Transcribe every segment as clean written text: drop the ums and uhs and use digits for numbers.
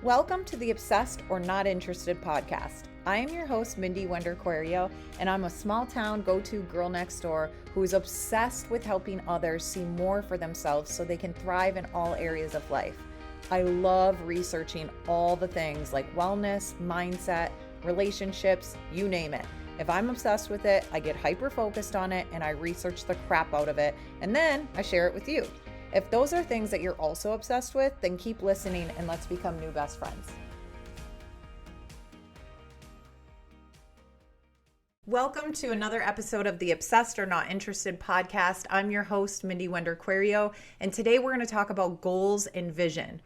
Welcome to the Obsessed or Not Interested podcast. I am your host, Mindy Wender-Quario, and I'm a small town go-to girl next door who is obsessed with helping others see more for themselves so they can thrive in all areas of life. I love researching all the things like wellness, mindset, relationships, you name it. If I'm obsessed with it, I get hyper-focused on it and I research the crap out of it, and then I share it with you. If those are things that you're also obsessed with, then keep listening and let's become new best friends. Welcome to another episode of the Obsessed or Not Interested podcast. I'm your host, Mindy Wender-Quario, and today we're going to talk about goals and vision.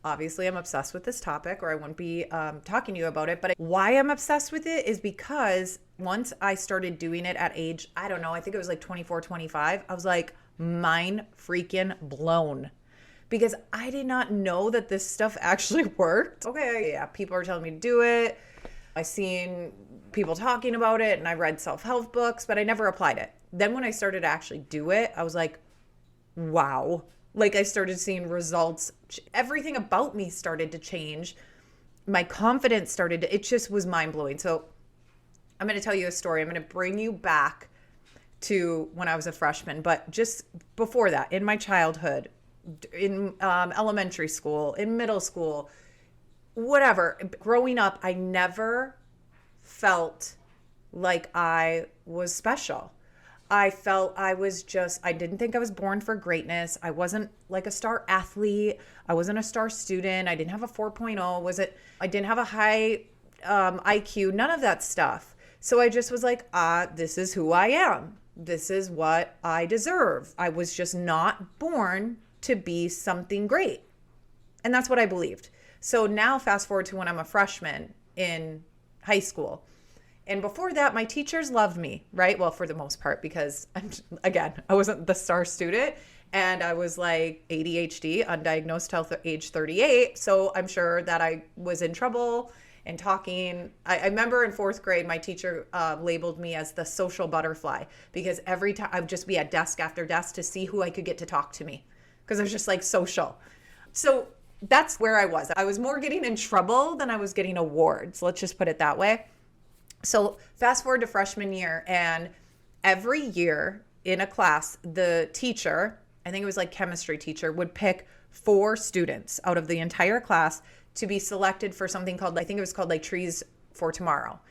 Obviously, I'm obsessed with this topic or I wouldn't be talking to you about it, but why I'm obsessed with it is because once I started doing it at age, I think it was like 24, 25, I was like, mind freaking blown because I did not know that this stuff actually worked. Okay, yeah, people are telling me to do it. I've seen people talking about it and I read self-help books, but I never applied it. Then when I started to actually do it, I was like, wow. Like I started seeing results. Everything about me started to change. My confidence started to, it just was mind blowing. So I'm going to tell you a story. I'm going to bring you back to when I was a freshman, but just before that, in my childhood, in elementary school, in middle school, whatever, growing up, I never felt like I was special. I felt I didn't think I was born for greatness. I wasn't like a star athlete. I wasn't a star student. I didn't have a 4.0. I didn't have a high IQ, none of that stuff. So I just was like, this is who I am. This is what I deserve. I was just not born to be something great. And that's what I believed. So now fast forward to when I'm a freshman in high school. And before that, my teachers loved me, right? Well, for the most part, because I wasn't the star student and I was like ADHD, undiagnosed till age 38. So I'm sure that I was in trouble and talking. I remember in fourth grade, my teacher labeled me as the social butterfly because every time I would just be at desk after desk to see who I could get to talk to me because I was just like social. So that's where I was. I was more getting in trouble than I was getting awards. Let's just put it that way. So fast forward to freshman year, and every year in a class, the teacher, I think it was like chemistry teacher, would pick 4 students out of the entire class to be selected for something called, I think it was called like Trees for Tomorrow.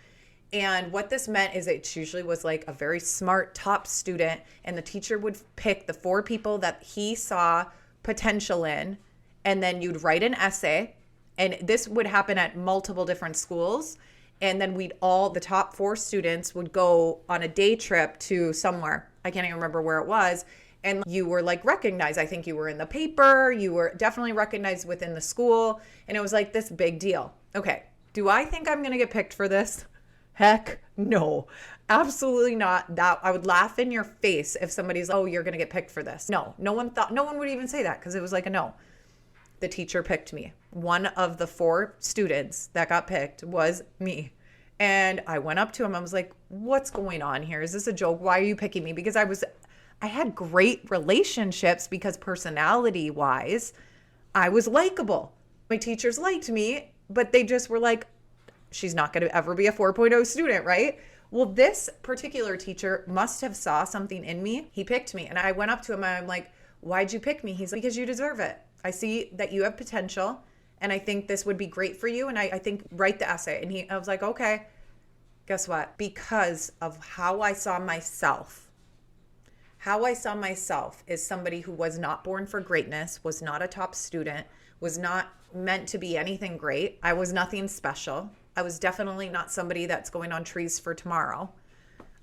And what this meant is it usually was like a very smart top student, and the teacher would pick the 4 people that he saw potential in, and then you'd write an essay, and this would happen at multiple different schools. And then the top 4 students would go on a day trip to somewhere. I can't even remember where it was. And you were like recognized. I think you were in the paper. You were definitely recognized within the school. And it was like this big deal. Okay. Do I think I'm going to get picked for this? Heck no, absolutely not. That I would laugh in your face if somebody's, oh, you're going to get picked for this. No one would even say that because it was like a no. The teacher picked me. One of the 4 students that got picked was me. And I went up to him. I was like, what's going on here? Is this a joke? Why are you picking me? Because I had great relationships because personality wise, I was likable. My teachers liked me, but they just were like, she's not going to ever be a 4.0 student, right? Well, this particular teacher must have saw something in me. He picked me. And I went up to him and I'm like, why'd you pick me? He's like, because you deserve it. I see that you have potential and I think this would be great for you. And I think write the essay. And I was like, okay, guess what? Because of how I saw myself is somebody who was not born for greatness, was not a top student, was not meant to be anything great. I was nothing special. I was definitely not somebody that's going on Trees for Tomorrow.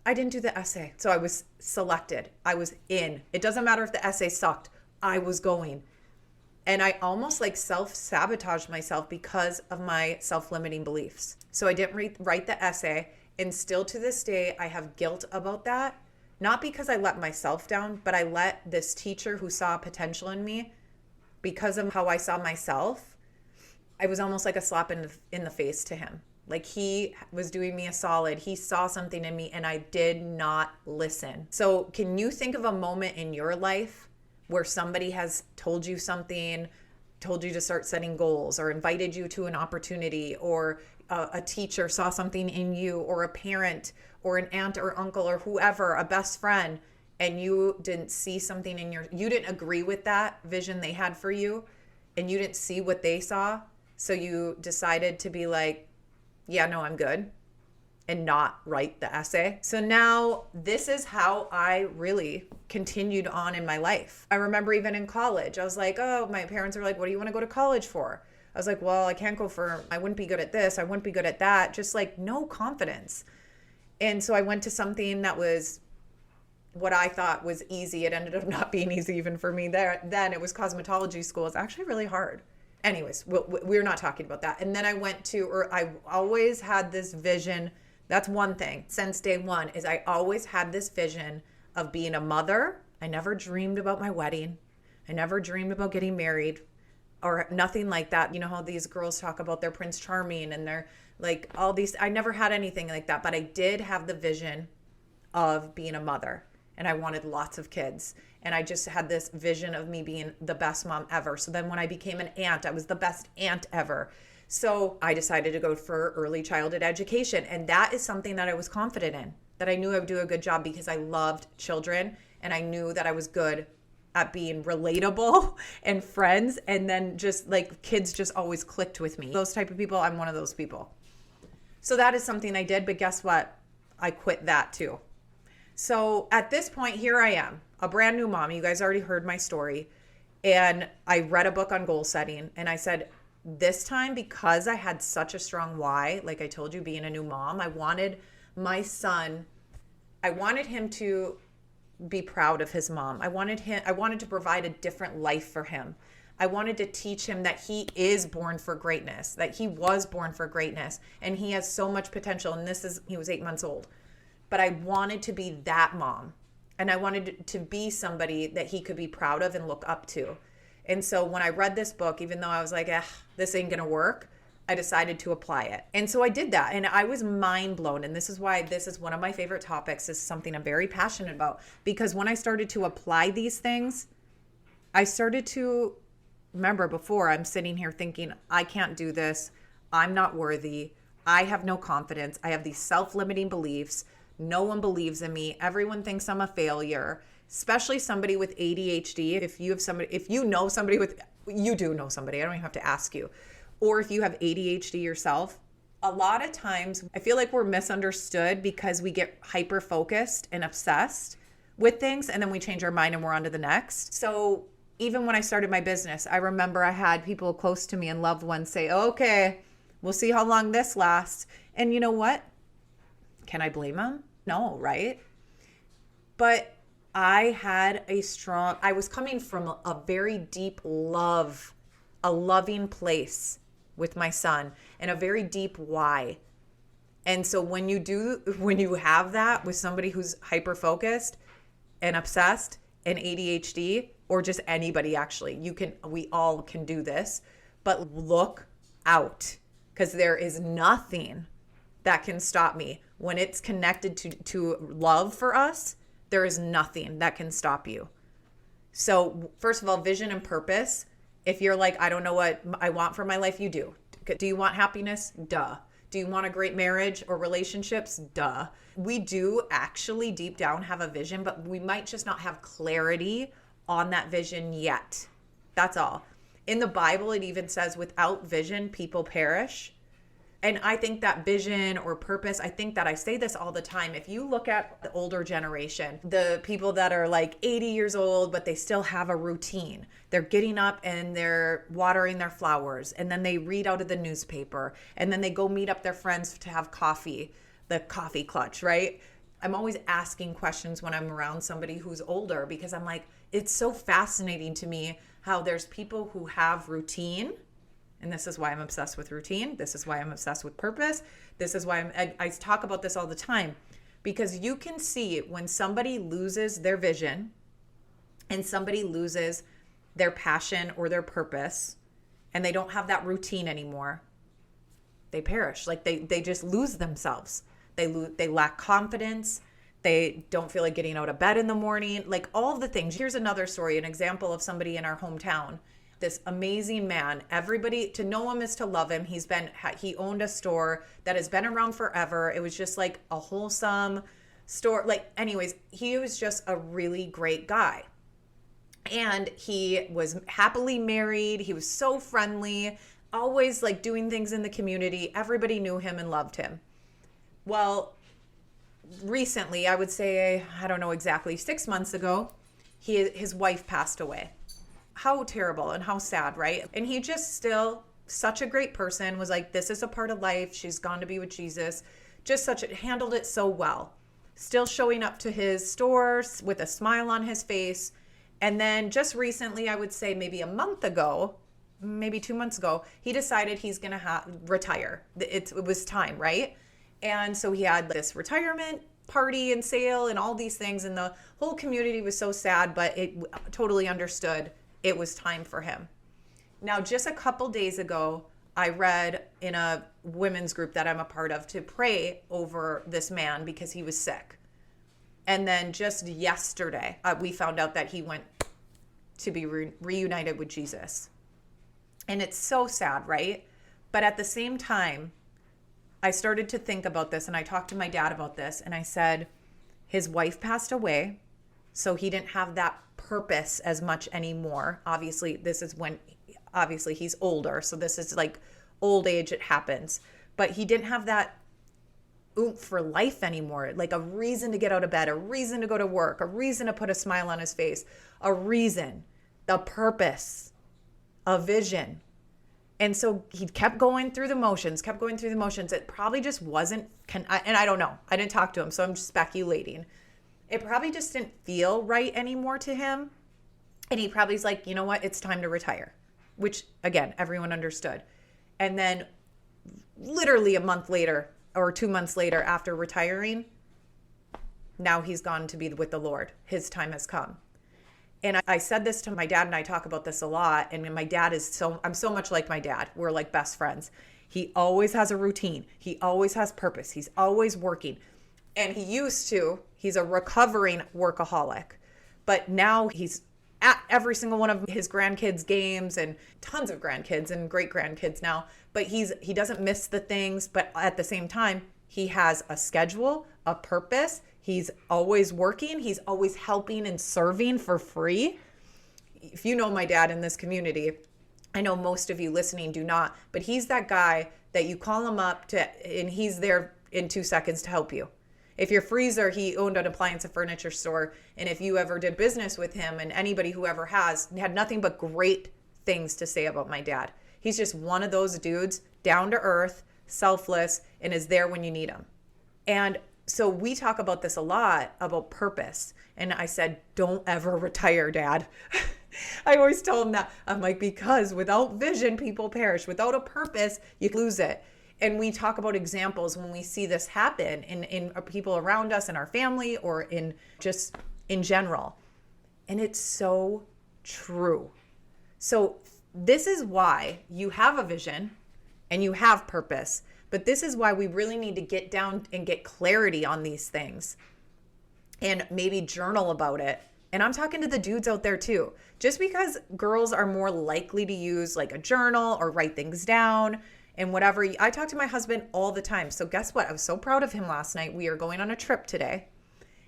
I didn't do the essay. So I was selected. I was in. It doesn't matter if the essay sucked. I was going. And I almost like self-sabotaged myself because of my self-limiting beliefs. So I didn't write the essay. And still to this day, I have guilt about that. Not because I let myself down, but I let this teacher who saw potential in me, because of how I saw myself, I was almost like a slap in the face to him. Like he was doing me a solid. He saw something in me and I did not listen. So can you think of a moment in your life where somebody has told you something, told you to start setting goals, or invited you to an opportunity, or a teacher saw something in you, or a parent or an aunt or uncle or whoever, a best friend, and you didn't see something you didn't agree with that vision they had for you, and you didn't see what they saw. So you decided to be like, yeah, no, I'm good, and not write the essay. So now this is how I really continued on in my life. I remember even in college, I was like, oh, my parents are like, what do you want to go to college for? I was like, well, I can't go I wouldn't be good at this. I wouldn't be good at that. Just like no confidence. And so I went to something that was what I thought was easy. It ended up not being easy even for me then. It was cosmetology school. It's actually really hard. Anyways, we're not talking about that. And then I always had this vision. That's one thing since day one is I always had this vision of being a mother. I never dreamed about my wedding. I never dreamed about getting married or nothing like that. You know how these girls talk about their Prince Charming and their like all these, I never had anything like that, but I did have the vision of being a mother, and I wanted lots of kids. And I just had this vision of me being the best mom ever. So then when I became an aunt, I was the best aunt ever. So I decided to go for early childhood education. And that is something that I was confident in, that I knew I would do a good job because I loved children and I knew that I was good at being relatable and friends. And then just like kids just always clicked with me. Those type of people, I'm one of those people. So that is something I did. But guess what? I quit that too. So at this point, here I am, a brand new mom. You guys already heard my story. And I read a book on goal setting. And I said, this time, because I had such a strong why, like I told you, being a new mom, I wanted my son, I wanted him to be proud of his mom. I wanted to provide a different life for him. I wanted to teach him that he is born for greatness, that he was born for greatness, and he has so much potential. And he was 8 months old. But I wanted to be that mom. And I wanted to be somebody that he could be proud of and look up to. And so when I read this book, even though I was like, this ain't going to work, I decided to apply it. And so I did that. And I was mind blown. And this is why this is one of my favorite topics. This is something I'm very passionate about. Because when I started to apply these things, I started to remember before I'm sitting here thinking, I can't do this. I'm not worthy. I have no confidence. I have these self-limiting beliefs. No one believes in me. Everyone thinks I'm a failure, especially somebody with ADHD. If you know somebody you do know somebody, I don't even have to ask you. Or if you have ADHD yourself, a lot of times I feel like we're misunderstood because we get hyper focused and obsessed with things and then we change our mind and we're on to the next. So even when I started my business, I remember I had people close to me and loved ones say, okay, we'll see how long this lasts. And you know what? Can I blame them? No, right? But I was coming from a very deep love, a loving place with my son and a very deep why. And so when you have that with somebody who's hyper focused and obsessed and ADHD, or just anybody actually, we all can do this, but look out, because there is nothing that can stop me. When it's connected to love for us, there is nothing that can stop you. So first of all, vision and purpose. If you're like, I don't know what I want for my life, you do. Do you want happiness? Duh. Do you want a great marriage or relationships? Duh. We do actually deep down have a vision, but we might just not have clarity on that vision yet. That's all. In the Bible, it even says without vision, people perish. And I think that vision or purpose, I say this all the time. If you look at the older generation, the people that are like 80 years old, but they still have a routine. They're getting up and they're watering their flowers. And then they read out of the newspaper. And then they go meet up their friends to have coffee, the coffee clutch, right? I'm always asking questions when I'm around somebody who's older because I'm like, it's so fascinating to me how there's people who have routine. And this is why I'm obsessed with routine. This is why I'm obsessed with purpose. This is why I talk about this all the time, because you can see when somebody loses their vision and somebody loses their passion or their purpose and they don't have that routine anymore, they perish. Like they just lose themselves. They lack confidence. They don't feel like getting out of bed in the morning, like all of the things. Here's another story, an example of somebody in our hometown. this amazing man. Everybody, to know him is to love him. He owned a store that has been around forever. It was just like a wholesome store. Like, anyways, he was just a really great guy. And he was happily married. He was so friendly, always like doing things in the community. Everybody knew him and loved him. Well, recently, I would say, I don't know exactly, 6 months ago, his wife passed away. How terrible and how sad, right? And he just still, such a great person, was like, this is a part of life. She's gone to be with Jesus. Handled it so well. Still showing up to his stores with a smile on his face. And then just recently, I would say maybe a month ago, maybe 2 months ago, he decided he's going to retire. It was time, right? And so he had this retirement party and sale and all these things. And the whole community was so sad, but it totally understood it was time for him. Now, just a couple days ago, I read in a women's group that I'm a part of to pray over this man because he was sick. And then just yesterday, we found out that he went to be reunited with Jesus. And it's so sad, right? But at the same time, I started to think about this, and I talked to my dad about this, and I said, his wife passed away, so he didn't have that purpose as much anymore. Obviously, he's older, so this is like old age, it happens. But he didn't have that oomph for life anymore, like a reason to get out of bed, a reason to go to work, a reason to put a smile on his face, the purpose, a vision. And so he kept going through the motions. It probably just wasn't, and I don't know. I didn't talk to him, so I'm just speculating. It probably just didn't feel right anymore to him. And he probably's like, you know what? It's time to retire, which, again, everyone understood. And then literally a month later or 2 months later after retiring, now he's gone to be with the Lord. His time has come. And I said this to my dad, and I talk about this a lot. And my dad I'm so much like my dad. We're like best friends. He always has a routine. He always has purpose. He's always working. And he's a recovering workaholic. But now he's at every single one of his grandkids' games and tons of grandkids and great grandkids now. But he doesn't miss the things. But at the same time, he has a schedule, a purpose. He's always working. He's always helping and serving for free. If you know my dad in this community, I know most of you listening do not, but he's that guy that you call him up and he's there in 2 seconds to help you. If your freezer, he owned an appliance and furniture store, and if you ever did business with him, and anybody who ever has, had nothing but great things to say about my dad. He's just one of those dudes, down to earth, selfless, and is there when you need him. And so we talk about this a lot, about purpose. And I said, don't ever retire, Dad. I always tell him that. I'm like, because without vision, people perish. Without a purpose, you lose it. And we talk about examples when we see this happen in people around us, in our family, or in general. And it's so true. So this is why you have a vision and you have purpose. But this is why we really need to get down and get clarity on these things and maybe journal about it. And I'm talking to the dudes out there too. Just because girls are more likely to use like a journal or write things down and whatever. I talk to my husband all the time. So guess what? I was so proud of him last night. We are going on a trip today.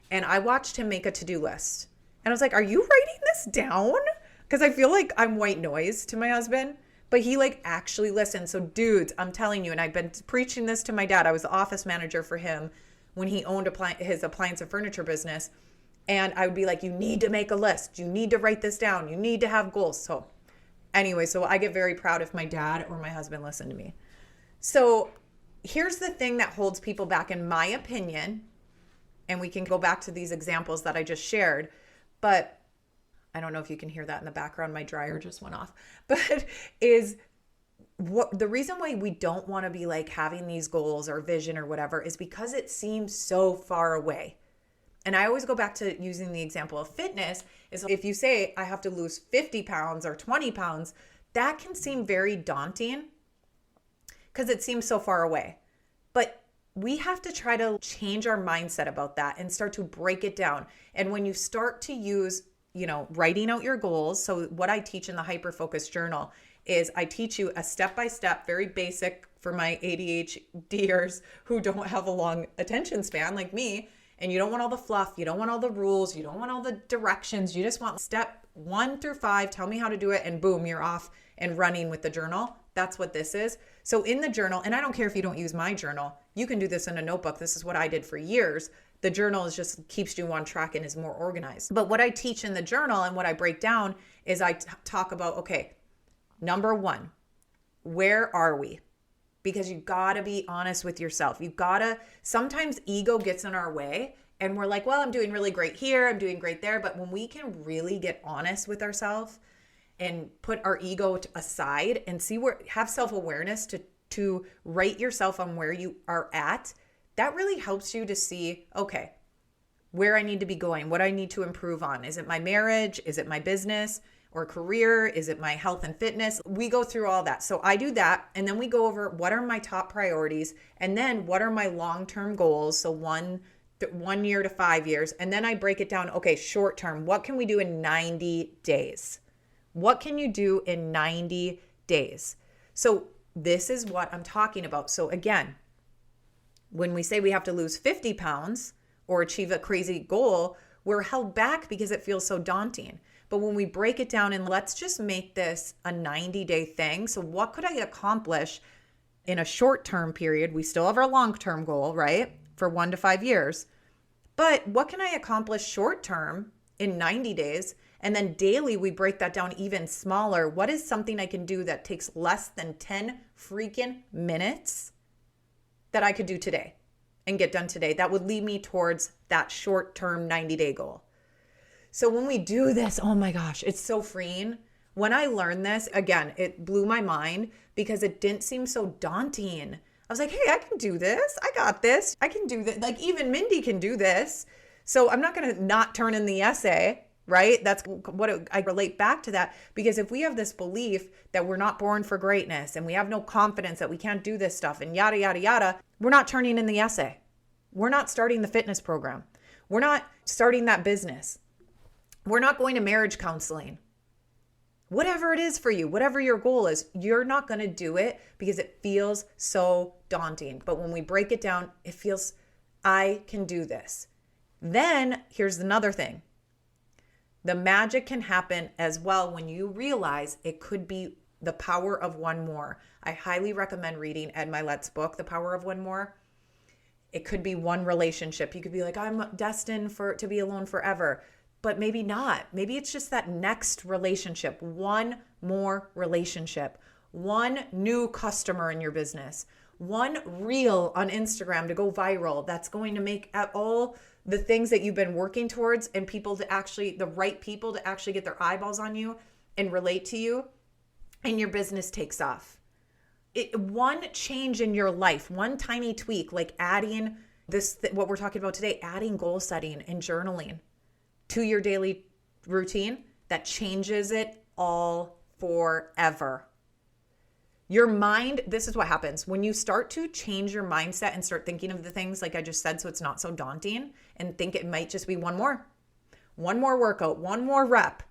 And I watched him make a to-do list. And I was like, are you writing this down? Because I feel like I'm white noise to my husband. But he like actually listened. So dudes, I'm telling you, and I've been preaching this to my dad. I was the office manager for him when he owned his appliance and furniture business. And I would be like, you need to make a list. You need to write this down. You need to have goals. So anyway, so I get very proud if my dad or my husband listen to me. So here's the thing that holds people back, in my opinion. And we can go back to these examples that I just shared. But I don't know if you can hear that in the background. My dryer just went off. But is what the reason why we don't want to be like having these goals or vision or whatever is because it seems so far away. And I always go back to using the example of fitness. Is if you say I have to lose 50 pounds or 20 pounds, that can seem very daunting because it seems so far away. But we have to try to change our mindset about that and start to break it down. And when you start to use writing out your goals. So what I teach in the hyper-focus journal is I teach you a step-by-step, very basic for my ADHDers who don't have a long attention span like me. And you don't want all the fluff. You don't want all the rules. You don't want all the directions. You just want step 1 through 5. Tell me how to do it. And boom, you're off and running with the journal. That's what this is. So in the journal, and I don't care if you don't use my journal, you can do this in a notebook. This is what I did for years. The journal is just keeps you on track and is more organized. But what I teach in the journal and what I break down is I talk about, okay, number 1, where are we? Because you gotta be honest with yourself. Sometimes ego gets in our way and we're like, well, I'm doing really great here. I'm doing great there. But when we can really get honest with ourselves and put our ego aside and have self-awareness to rate yourself on where you are at, that really helps you to see, okay, where I need to be going, what I need to improve on. Is it my marriage? Is it my business or career? Is it my health and fitness? We go through all that. So I do that. And then we go over what are my top priorities and then what are my long-term goals. So 1 year to 5 years. And then I break it down. Okay, short term, what can we do in 90 days? What can you do in 90 days? So this is what I'm talking about. So again, when we say we have to lose 50 pounds or achieve a crazy goal, we're held back because it feels so daunting. But when we break it down and let's just make this a 90-day thing. So what could I accomplish in a short-term period? We still have our long-term goal, right? For 1 to 5 years. But what can I accomplish short-term in 90 days? And then daily, we break that down even smaller. What is something I can do that takes less than 10 freaking minutes that I could do today and get done today? That would lead me towards that short-term 90-day goal. So when we do this, oh my gosh, it's so freeing. When I learned this, again, it blew my mind because it didn't seem so daunting. I was like, hey, I can do this. I got this. I can do this. Like even Mindy can do this. So I'm not going to not turn in the essay, right? That's what I relate back to that. Because if we have this belief that we're not born for greatness and we have no confidence that we can't do this stuff and yada, yada, yada, we're not turning in the essay. We're not starting the fitness program. We're not starting that business. We're not going to marriage counseling. Whatever it is for you, whatever your goal is, you're not going to do it because it feels so daunting. But when we break it down, it feels, I can do this. Then here's another thing. The magic can happen as well when you realize it could be the power of one more. I highly recommend reading Ed Mylett's book, The Power of One More. It could be one relationship. You could be like, I'm destined to be alone forever. But maybe not. Maybe it's just that next relationship, one more relationship, one new customer in your business, one reel on Instagram to go viral that's going to make all the things that you've been working towards and the right people to actually get their eyeballs on you and relate to you, and your business takes off. One change in your life, one tiny tweak, like adding what we're talking about today, adding goal setting and journaling to your daily routine, that changes it all forever. Your mind, this is what happens. When you start to change your mindset and start thinking of the things like I just said, so it's not so daunting, and think it might just be one more workout, one more rep.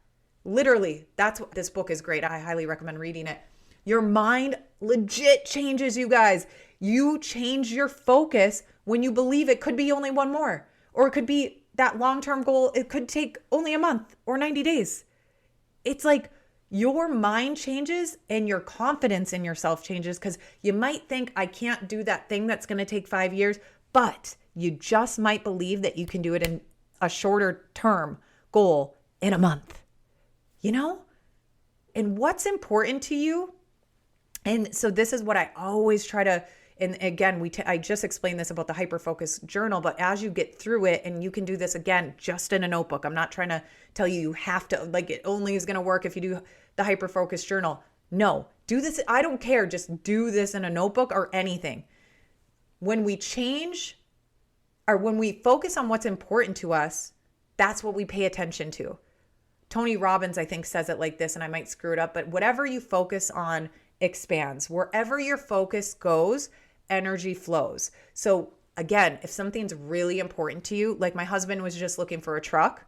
Literally, that's what this book is great. I highly recommend reading it. Your mind legit changes, you guys. You change your focus when you believe it could be only one more, or it could be that long-term goal, it could take only a month or 90 days. It's like your mind changes and your confidence in yourself changes, because you might think I can't do that thing that's going to take 5 years, but you just might believe that you can do it in a shorter term goal in a month, And what's important to you? And so this is what I always try to, and again, I just explained this about the hyper-focus journal, but as you get through it, and you can do this again, just in a notebook. I'm not trying to tell you have to, like it only is going to work if you do the hyper-focus journal. No, do this. I don't care. Just do this in a notebook or anything. When we change, or when we focus on what's important to us, that's what we pay attention to. Tony Robbins, I think, says it like this, and I might screw it up, but whatever you focus on expands. Wherever your focus goes, energy flows. So again, if something's really important to you, like my husband was just looking for a truck,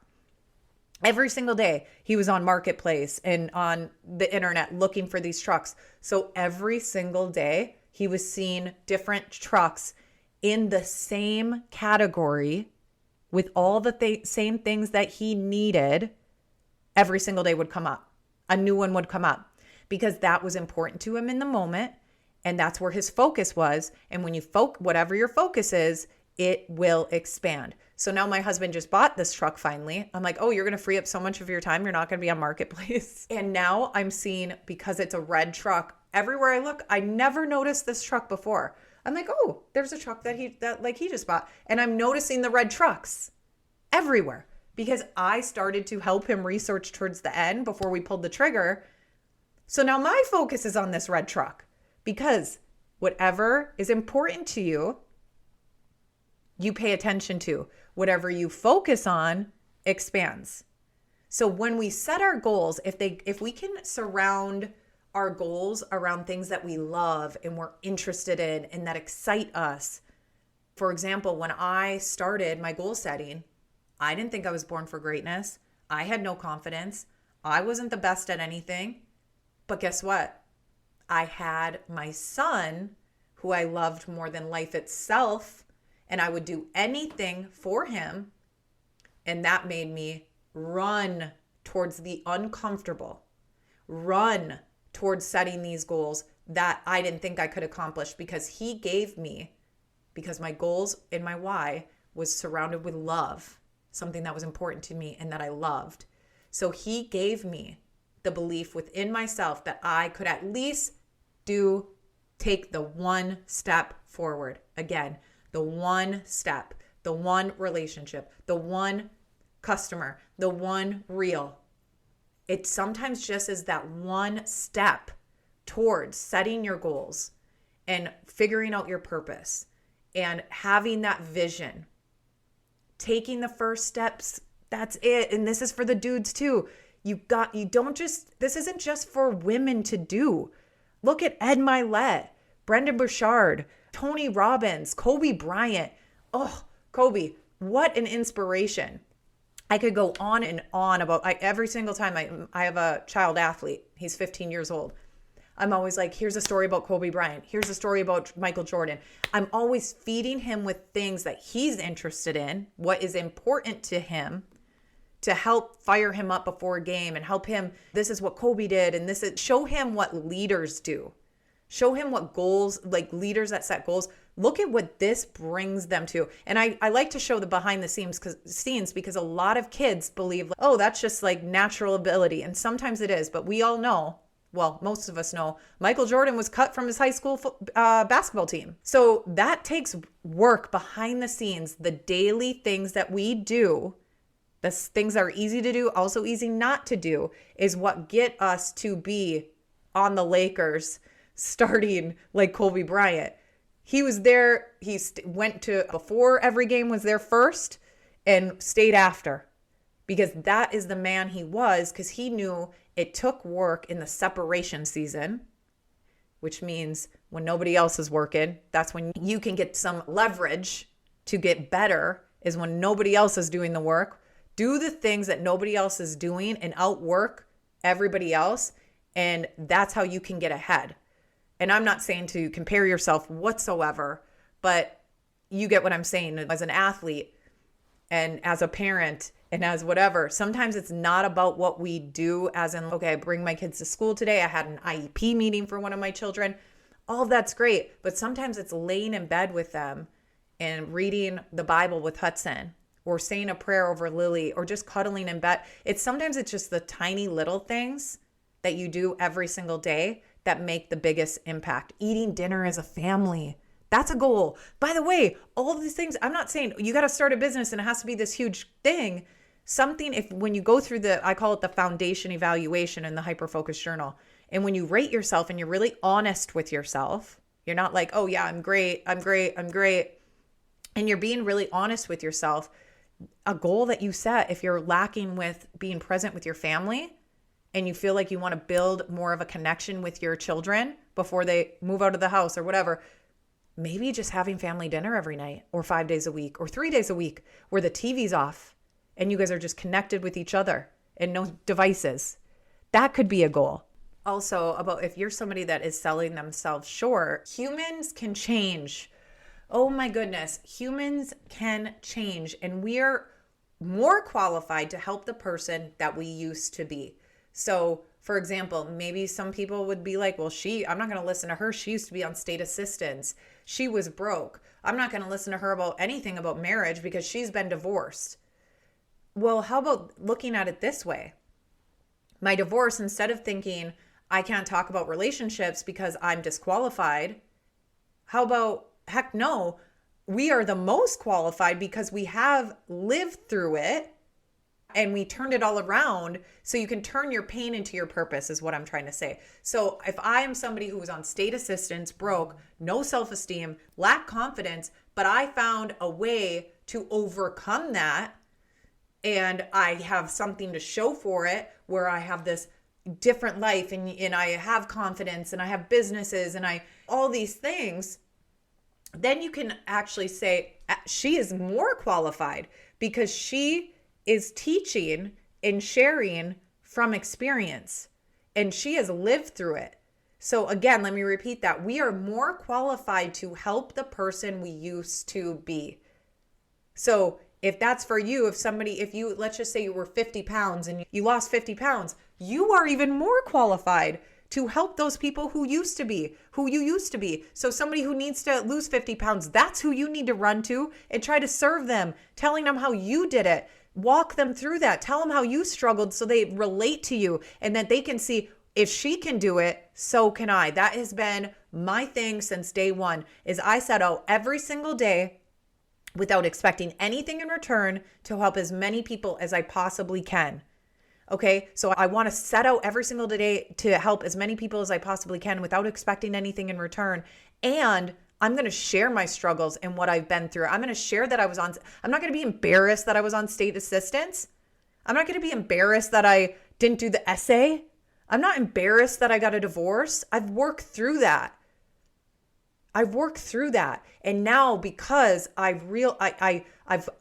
Every single day he was on Marketplace and on the internet looking for these trucks. So every single day he was seeing different trucks in the same category with all the same things that he needed. Every single day would come up. A new one would come up because that was important to him in the moment. And that's where his focus was. And when you whatever your focus is, it will expand. So now my husband just bought this truck finally. I'm like, oh, you're going to free up so much of your time. You're not going to be on Marketplace. And now I'm seeing, because it's a red truck, everywhere I look, I never noticed this truck before. I'm like, oh, there's a truck that he just bought. And I'm noticing the red trucks everywhere because I started to help him research towards the end before we pulled the trigger. So now my focus is on this red truck because whatever is important to you, you pay attention to. Whatever you focus on expands. So when we set our goals, if we can surround our goals around things that we love and we're interested in and that excite us. For example, when I started my goal setting, I didn't think I was born for greatness. I had no confidence. I wasn't the best at anything. But guess what? I had my son, who I loved more than life itself, and I would do anything for him. And that made me run towards the uncomfortable, run towards setting these goals that I didn't think I could accomplish because my goals and my why was surrounded with love, something that was important to me and that I loved. So he gave me the belief within myself that I could at least take the one step forward. Again, the one step, the one relationship, the one customer, the one reel. It sometimes just is that one step towards setting your goals and figuring out your purpose and having that vision. Taking the first steps, that's it. And this is for the dudes too. This isn't just for women to do. Look at Ed Milet, Brendan Burchard, Tony Robbins, Kobe Bryant. Oh, Kobe, what an inspiration. I could go on and on about every single time I have a child athlete. He's 15 years old. I'm always like, here's a story about Kobe Bryant. Here's a story about Michael Jordan. I'm always feeding him with things that he's interested in, what is important to him, to help fire him up before a game and help him. This is what Kobe did. And show him what leaders do. Show him what goals, like leaders that set goals. Look at what this brings them to. And I like to show the behind the scenes because a lot of kids believe, oh, that's just like natural ability. And sometimes it is, but we all know, well, most of us know, Michael Jordan was cut from his high school basketball team. So that takes work behind the scenes, the daily things that we do, the things that are easy to do, also easy not to do, is what get us to be on the Lakers starting like Kobe Bryant. He was there. He went to before every game, was there first and stayed after, because that is the man he was, because he knew it took work in the separation season, which means when nobody else is working, that's when you can get some leverage to get better, is when nobody else is doing the work. Do the things that nobody else is doing and outwork everybody else. And that's how you can get ahead. And I'm not saying to compare yourself whatsoever, but you get what I'm saying. As an athlete and as a parent and as whatever, sometimes it's not about what we do, as in, okay, I bring my kids to school today. I had an IEP meeting for one of my children. All of that's great. But sometimes it's laying in bed with them and reading the Bible with Hudson, or saying a prayer over Lily, or just cuddling in bed. Sometimes it's just the tiny little things that you do every single day that make the biggest impact. Eating dinner as a family, that's a goal. By the way, all of these things, I'm not saying you got to start a business and it has to be this huge thing. When you go through I call it the foundation evaluation in the Hyperfocus Journal. And when you rate yourself and you're really honest with yourself, you're not like, oh yeah, I'm great. And you're being really honest with yourself. A goal that you set, if you're lacking with being present with your family, and you feel like you want to build more of a connection with your children before they move out of the house or whatever, maybe just having family dinner every night, or 5 days a week, or 3 days a week, where the TV's off and you guys are just connected with each other and no devices. That could be a goal. Also, about if you're somebody that is selling themselves short, humans can change. Oh my goodness, humans can change, and we are more qualified to help the person that we used to be. So, for example, maybe some people would be like, well, I'm not going to listen to her. She used to be on state assistance. She was broke. I'm not going to listen to her about anything about marriage because she's been divorced. Well, how about looking at it this way? My divorce, instead of thinking, I can't talk about relationships because I'm disqualified, how about, heck no, we are the most qualified because we have lived through it and we turned it all around. So you can turn your pain into your purpose is what I'm trying to say. So if I am somebody who was on state assistance, broke, no self-esteem, lack confidence, but I found a way to overcome that, and I have something to show for it, where I have this different life and I have confidence and I have businesses and all these things, then you can actually say she is more qualified because she is teaching and sharing from experience and she has lived through it. So again, let me repeat that. We are more qualified to help the person we used to be. So if that's for you, let's just say you were 50 pounds and you lost 50 pounds, you are even more qualified to help those people who you used to be. So somebody who needs to lose 50 pounds, that's who you need to run to and try to serve them, telling them how you did it. Walk them through that. Tell them how you struggled so they relate to you and that they can see, if she can do it, so can I. That has been my thing since day one, is I set out every single day without expecting anything in return to help as many people as I possibly can. Okay, so I want to set out every single day to help as many people as I possibly can without expecting anything in return. And I'm going to share my struggles and what I've been through. I'm going to share that I'm not going to be embarrassed that I was on state assistance. I'm not going to be embarrassed that I didn't do the essay. I'm not embarrassed that I got a divorce. I've worked through that. And now because I've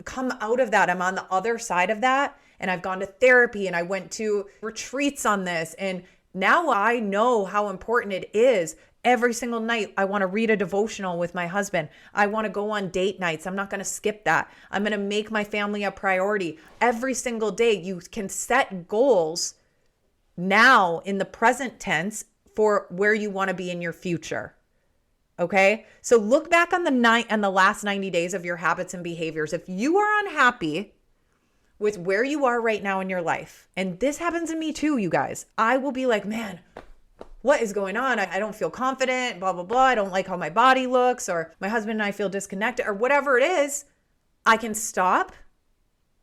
come out of that, I'm on the other side of that, and I've gone to therapy and I went to retreats on this. And now I know how important it is. Every single night, I want to read a devotional with my husband. I want to go on date nights. I'm not going to skip that. I'm going to make my family a priority. Every single day, you can set goals now in the present tense for where you want to be in your future. Okay? So look back on the last 90 days of your habits and behaviors. If you are unhappy with where you are right now in your life, and this happens to me too, you guys, I will be like, man, what is going on? I don't feel confident, blah, blah, blah. I don't like how my body looks, or my husband and I feel disconnected, or whatever it is. I can stop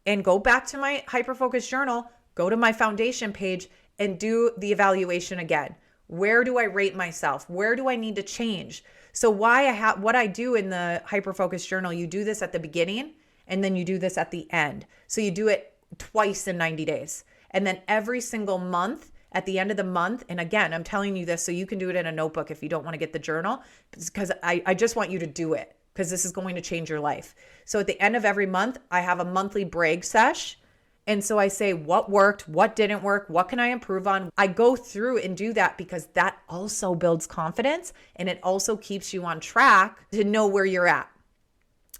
and go back to my hyper-focused journal, go to my foundation page, and do the evaluation again. Where do I rate myself? Where do I need to change? So what I do in the hyper-focused journal, you do this at the beginning and then you do this at the end. So you do it twice in 90 days. And then every single month, at the end of the month, and again, I'm telling you this so you can do it in a notebook if you don't want to get the journal, because I just want you to do it, because this is going to change your life. So at the end of every month, I have a monthly brag sesh. And so I say what worked, what didn't work, what can I improve on? I go through and do that because that also builds confidence and it also keeps you on track to know where you're at.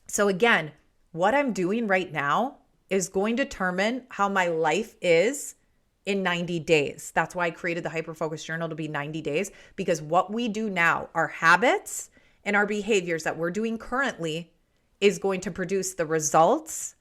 So again, what I'm doing right now is going to determine how my life is in 90 days. That's why I created the hyper-focused journal to be 90 days, because what we do now, our habits and our behaviors that we're doing currently, is going to produce the results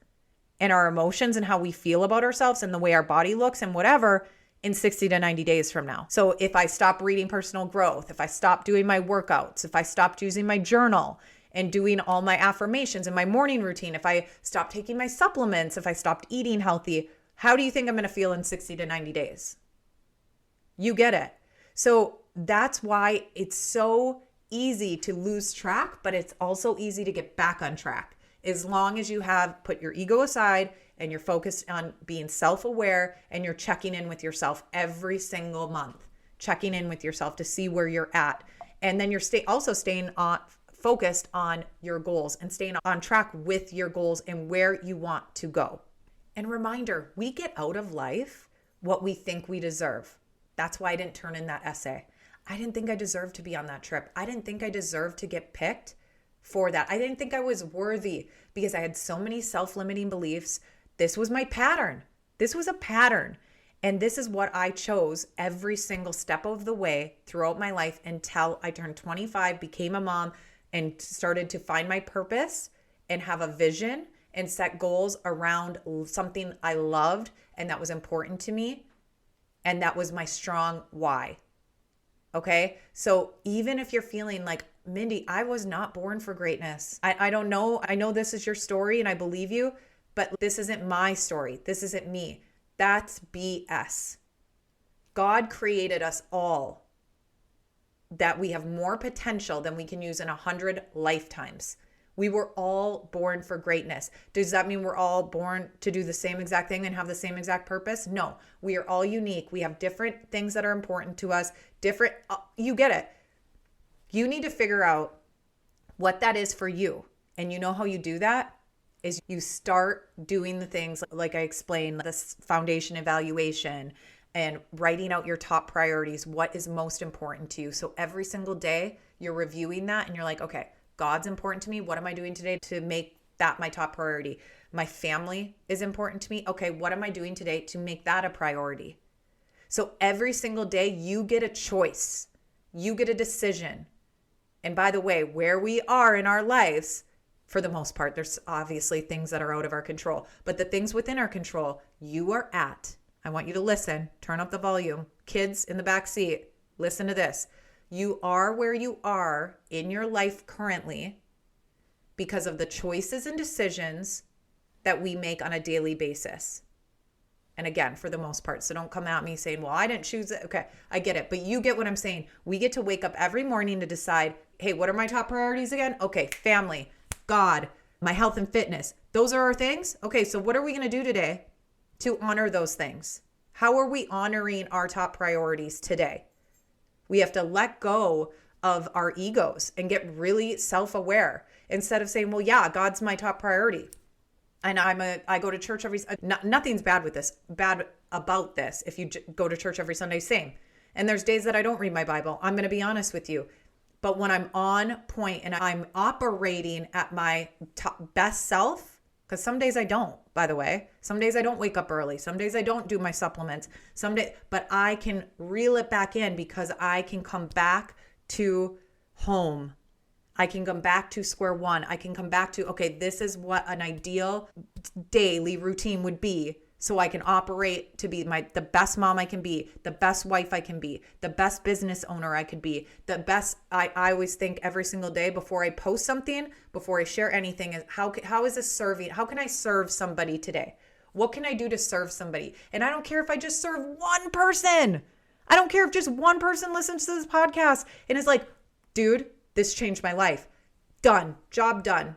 and our emotions and how we feel about ourselves and the way our body looks and whatever in 60 to 90 days from now. So if I stop reading personal growth, if I stop doing my workouts, if I stopped using my journal and doing all my affirmations in my morning routine, if I stopped taking my supplements, if I stopped eating healthy, how do you think I'm going to feel in 60 to 90 days? You get it. So that's why it's so easy to lose track, but it's also easy to get back on track. As long as you have put your ego aside and you're focused on being self-aware and you're checking in with yourself every single month, checking in with yourself to see where you're at. And then you're also staying focused on your goals and staying on track with your goals and where you want to go. And reminder, we get out of life what we think we deserve. That's why I didn't turn in that essay. I didn't think I deserved to be on that trip. I didn't think I deserved to get picked for that. I didn't think I was worthy because I had so many self-limiting beliefs. This was my pattern. This was a pattern. And this is what I chose every single step of the way throughout my life until I turned 25, became a mom, and started to find my purpose and have a vision and set goals around something I loved and that was important to me. And that was my strong why. Okay? So even if you're feeling like, Mindy, I was not born for greatness. I don't know. I know this is your story and I believe you, but this isn't my story. This isn't me. That's BS. God created us all that we have more potential than we can use in 100 lifetimes. We were all born for greatness. Does that mean we're all born to do the same exact thing and have the same exact purpose? No, we are all unique. We have different things that are important to us. You get it. You need to figure out what that is for you. And you know how you do that? Is you start doing the things like I explained, this foundation evaluation and writing out your top priorities, what is most important to you. So every single day you're reviewing that and you're like, okay, God's important to me. What am I doing today to make that my top priority? My family is important to me. Okay, what am I doing today to make that a priority? So every single day you get a choice. You get a decision. And by the way, where we are in our lives, for the most part, there's obviously things that are out of our control. But the things within our control, you are at. I want you to listen. Turn up the volume. Kids in the back seat, listen to this. You are where you are in your life currently because of the choices and decisions that we make on a daily basis. And again, for the most part, so don't come at me saying, well, I didn't choose it. Okay, I get it. But you get what I'm saying. We get to wake up every morning to decide, hey, what are my top priorities again? Okay, family, God, my health and fitness. Those are our things. Okay, so what are we going to do today to honor those things? How are we honoring our top priorities today? We have to let go of our egos and get really self-aware instead of saying, well, yeah, God's my top priority. And I go to church nothing's bad about this. If you go to church every Sunday, same. And there's days that I don't read my Bible. I'm going to be honest with you. But when I'm on point and I'm operating at my best self, because some days I don't, by the way. Some days I don't wake up early. Some days I don't do my supplements. But I can reel it back in because I can come back to home. I can come back to square one. I can come back to, okay, this is what an ideal daily routine would be. So I can operate to be the best mom I can be, the best wife I can be, the best business owner I could be, the best. I always think every single day before I post something, before I share anything, is how is this serving? How can I serve somebody today? What can I do to serve somebody? And I don't care if I just serve one person. I don't care if just one person listens to this podcast and is like, dude, this changed my life. Done. Job done.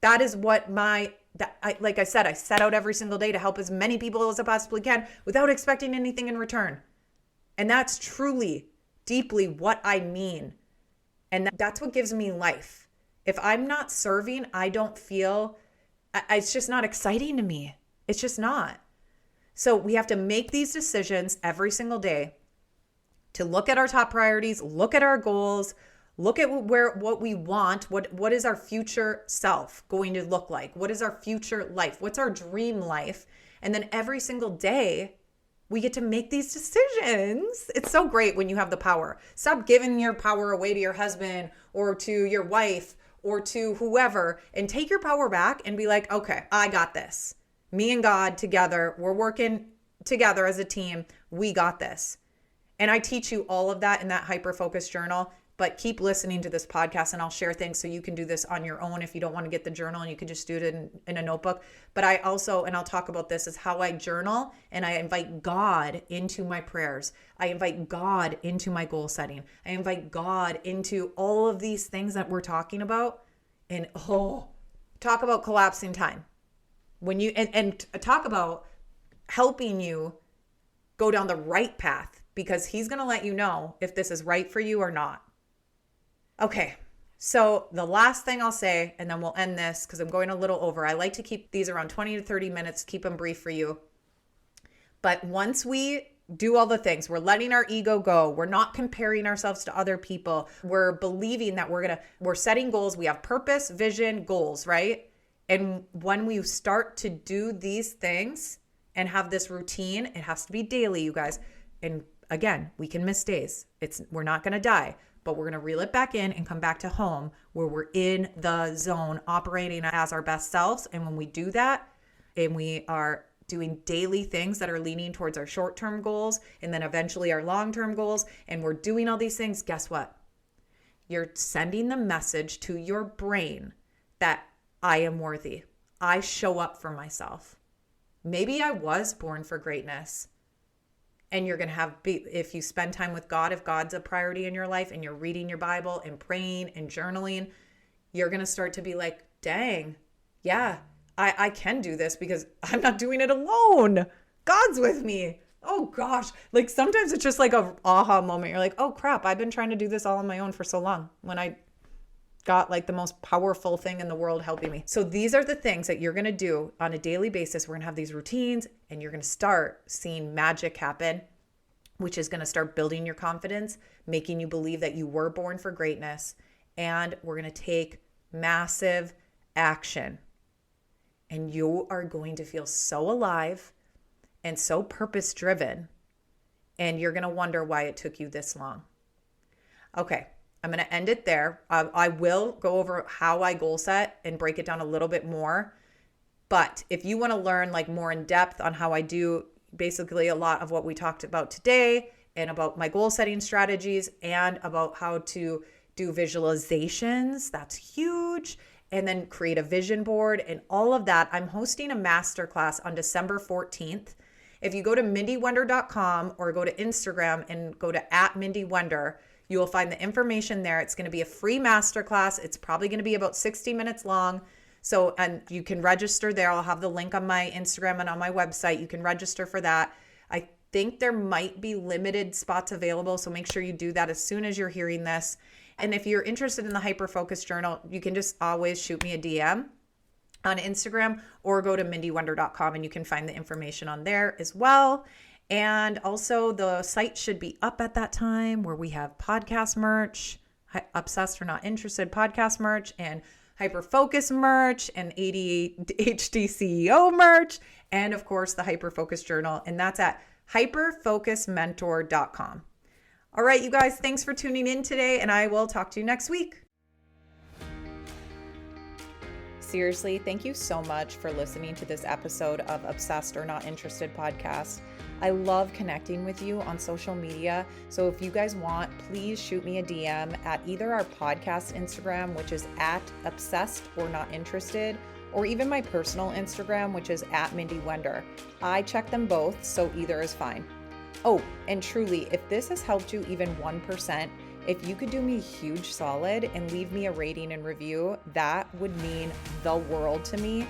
That is what like I said, I set out every single day to help as many people as I possibly can without expecting anything in return. And that's truly, deeply what I mean. And that's what gives me life. If I'm not serving, I don't feel, it's just not exciting to me. It's just not. So we have to make these decisions every single day to look at our top priorities, look at our goals, look at what we want. What is our future self going to look like? What is our future life? What's our dream life? And then every single day, we get to make these decisions. It's so great when you have the power. Stop giving your power away to your husband or to your wife or to whoever, and take your power back and be like, okay, I got this. Me and God together, we're working together as a team. We got this. And I teach you all of that in that hyper-focused journal. But keep listening to this podcast and I'll share things so you can do this on your own if you don't want to get the journal and you can just do it in a notebook. But I also, and I'll talk about this, is how I journal and I invite God into my prayers. I invite God into my goal setting. I invite God into all of these things that we're talking about. And talk about collapsing time. When you, and talk about helping you go down the right path, because he's going to let you know if this is right for you or not. Okay, So the last thing I'll say, and then we'll end this because I'm going a little over. I like to keep these around 20 to 30 minutes, keep them brief for you. But once we do all the things, we're letting our ego go. We're not comparing ourselves to other people. We're believing that we're setting goals. We have purpose, vision, goals, right? And when we start to do these things and have this routine, it has to be daily, you guys. And again, we can miss days. We're not going to die, but we're going to reel it back in and come back to home where we're in the zone, operating as our best selves. And when we do that, and we are doing daily things that are leaning towards our short-term goals and then eventually our long-term goals, and we're doing all these things, guess what? You're sending the message to your brain that I am worthy. I show up for myself. Maybe I was born for greatness. And you're going to if you spend time with God, if God's a priority in your life and you're reading your Bible and praying and journaling, you're going to start to be like, dang, yeah, I can do this because I'm not doing it alone. God's with me. Oh gosh. Like sometimes it's just like a aha moment. You're like, oh crap, I've been trying to do this all on my own for so long when I got like the most powerful thing in the world helping me. So these are the things that you're going to do on a daily basis. We're going to have these routines and you're going to start seeing magic happen, which is going to start building your confidence, making you believe that you were born for greatness. And we're going to take massive action. And you are going to feel so alive and so purpose-driven. And you're going to wonder why it took you this long. Okay, I'm going to end it there. I will go over how I goal set and break it down a little bit more. But if you want to learn like more in depth on how I do basically a lot of what we talked about today and about my goal setting strategies and about how to do visualizations, that's huge. And then create a vision board and all of that. I'm hosting a masterclass on December 14th. If you go to mindywender.com or go to Instagram and go to @MindyWender, you will find the information there. It's going to be a free masterclass. It's probably going to be about 60 minutes long. So, and you can register there. I'll have the link on my Instagram and on my website. You can register for that. I think there might be limited spots available. So make sure you do that as soon as you're hearing this. And if you're interested in the Hyper-Focus Journal, you can just always shoot me a DM on Instagram or go to mindywender.com and you can find the information on there as well. And also the site should be up at that time where we have podcast merch, Obsessed or Not Interested podcast merch, and Hyper-Focus merch, and ADHD CEO merch, and of course the Hyper-Focus Journal. And that's at hyperfocusmentor.com. All right, you guys, thanks for tuning in today, and I will talk to you next week. Seriously, thank you so much for listening to this episode of Obsessed or Not Interested podcast. I love connecting with you on social media. So if you guys want, please shoot me a DM at either our podcast Instagram, which is @Obsessed or Not Interested, or even my personal Instagram, which is @MindyWender. I check them both, so either is fine. Oh, and truly, if this has helped you even 1%, if you could do me a huge solid and leave me a rating and review, that would mean the world to me.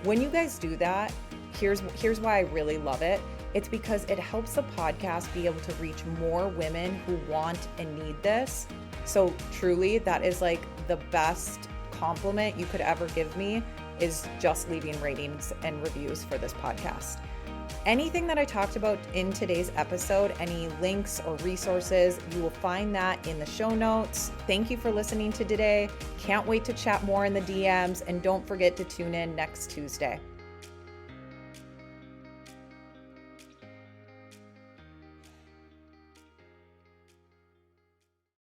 When you guys do that, here's why I really love it. It's because it helps the podcast be able to reach more women who want and need this. So truly, that is like the best compliment you could ever give me, is just leaving ratings and reviews for this podcast. Anything that I talked about in today's episode, any links or resources, you will find that in the show notes. Thank you for listening to today. Can't wait to chat more in the DMs, and don't forget to tune in next Tuesday.